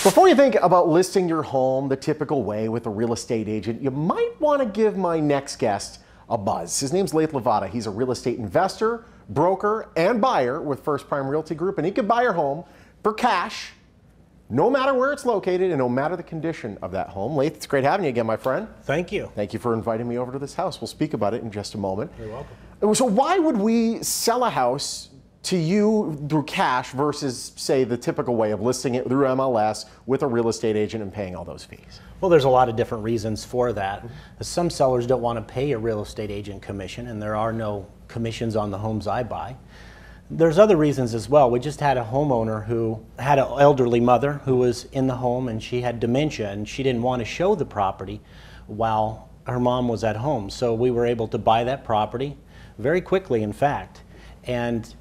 Before you think about listing your home the typical way with a real estate agent, you might want to give my next guest a buzz. His name's Lathe Lavada. He's a real estate investor, broker, and buyer with First Prime Realty Group, and he can buy your home for cash, no matter where it's located and no matter the condition of that home. Lathe, it's great having you again, my friend. Thank you. Thank you for inviting me over to this house. We'll speak about it in just a moment. You're welcome. So why would we sell a house to you through cash versus, say, the typical way of listing it through MLS with a real estate agent and paying all those fees? Well, there's a lot of different reasons for that. Some sellers don't want to pay a real estate agent commission, and there are no commissions on the homes I buy. There's other reasons as well. We just had a homeowner who had an elderly mother who was in the home, and she had dementia, and she didn't want to show the property while her mom was at home. So we were able to buy that property very quickly, in fact, and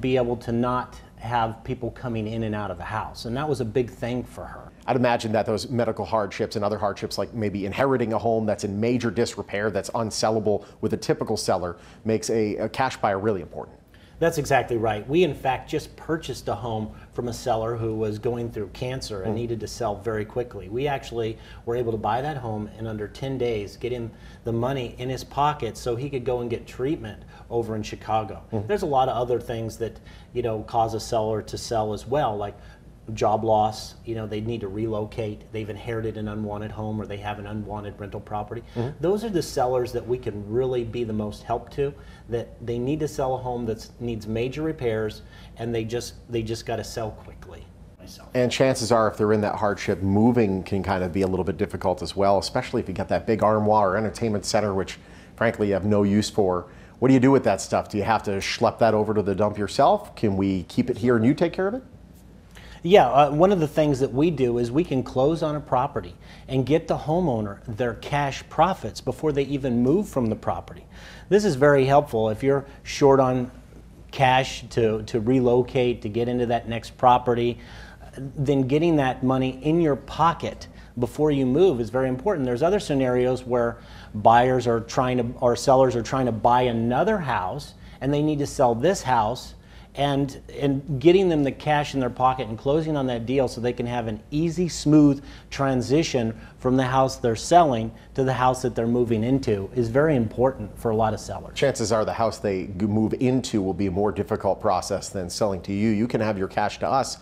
be able to not have people coming in and out of the house. And that was a big thing for her. I'd imagine that those medical hardships and other hardships, like maybe inheriting a home that's in major disrepair, that's unsellable with a typical seller, makes a cash buyer really important. That's exactly right. We, in fact, just purchased a home from a seller who was going through cancer and needed to sell very quickly. We actually were able to buy that home in under 10 days, get him the money in his pocket so he could go and get treatment over in Chicago. There's a lot of other things that, cause a seller to sell as well, like job loss. They need to relocate, they've inherited an unwanted home, or they have an unwanted rental property. Those are the sellers that we can really be the most help to, that they need to sell a home that needs major repairs, and they just got to sell quickly. And chances are, if they're in that hardship, moving can kind of be a little bit difficult as well, especially if you got that big armoire or entertainment center, which frankly you have no use for. What do you do with that stuff? Do you have to schlep that over to the dump yourself? Can we keep it here and you take care of it? Yeah, one of the things that we do is we can close on a property and get the homeowner their cash profits before they even move from the property. This is very helpful if you're short on cash to relocate, to get into that next property. Then getting that money in your pocket before you move is very important. There's other scenarios where buyers are or sellers are trying to buy another house, and they need to sell this house, and getting them the cash in their pocket and closing on that deal so they can have an easy, smooth transition from the house they're selling to the house that they're moving into is very important for a lot of sellers. Chances are the house they move into will be a more difficult process than selling to you. You can have your cash to us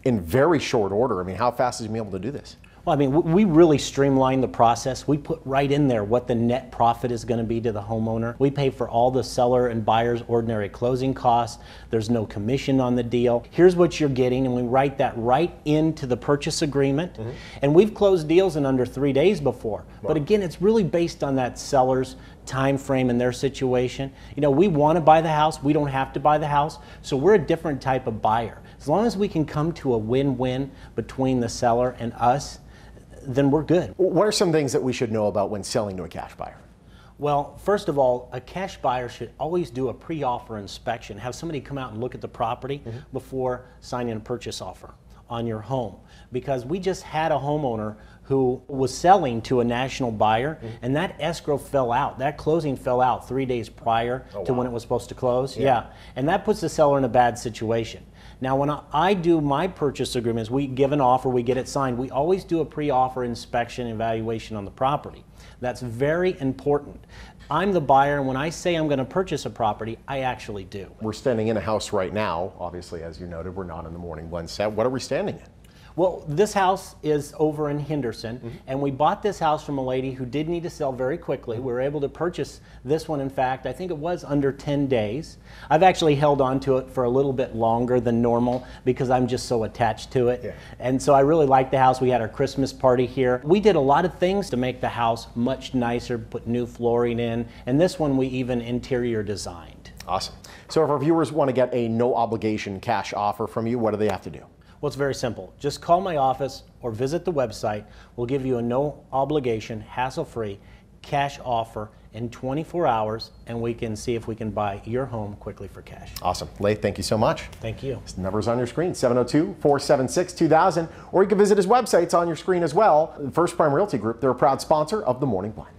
in very short order. I mean, how fast is you able to do this? Well, I mean, we really streamline the process. We put right in there what the net profit is going to be to the homeowner. We pay for all the seller and buyer's ordinary closing costs. There's no commission on the deal. Here's what you're getting, and we write that right into the purchase agreement. And we've closed deals in under 3 days before. Wow. But again, it's really based on that seller's time frame and their situation. We want to buy the house. We don't have to buy the house. So we're a different type of buyer. As long as we can come to a win-win between the seller and us, then we're good. What are some things that we should know about when selling to a cash buyer? Well, first of all, a cash buyer should always do a pre-offer inspection. Have somebody come out and look at the property before signing a purchase offer on your home. Because we just had a homeowner who was selling to a national buyer, and that escrow fell out. That closing fell out 3 days prior to when it was supposed to close. Yeah. And that puts the seller in a bad situation. Now, when I do my purchase agreements, we give an offer, we get it signed. We always do a pre-offer inspection evaluation on the property. That's very important. I'm the buyer, and when I say I'm going to purchase a property, I actually do. We're standing in a house right now. Obviously, as you noted, we're not in the morning blend set. What are we standing in? Well, this house is over in Henderson, and we bought this house from a lady who did need to sell very quickly. We were able to purchase this one, in fact, I think it was under 10 days. I've actually held on to it for a little bit longer than normal because I'm just so attached to it. And so I really like the house. We had our Christmas party here. We did a lot of things to make the house much nicer, put new flooring in, and this one we even interior designed. Awesome. So if our viewers want to get a no obligation cash offer from you, what do they have to do? Well, it's very simple. Just call my office or visit the website. We'll give you a no obligation, hassle-free cash offer in 24 hours, and we can see if we can buy your home quickly for cash. Awesome. Lathe, thank you so much. Thank you. His number's on your screen, 702-476-2000, or you can visit his website. It's on your screen as well. First Prime Realty Group, they're a proud sponsor of the Morning Blind.